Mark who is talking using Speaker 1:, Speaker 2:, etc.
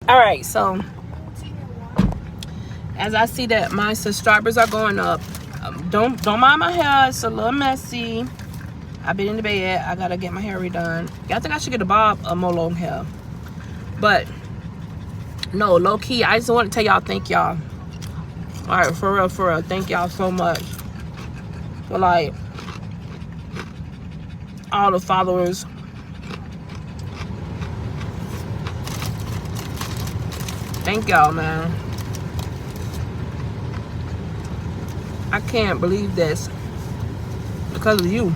Speaker 1: All right, so as I see that my subscribers are going up, don't mind my hair. It's a little messy. I've been in the bed. I gotta get my hair redone. I think I should get a bob or more long hair. But no, low key, I just want to tell y'all thank y'all. All right, for real, thank y'all so much for like all the followers. Thank y'all, man. I can't believe this because of you.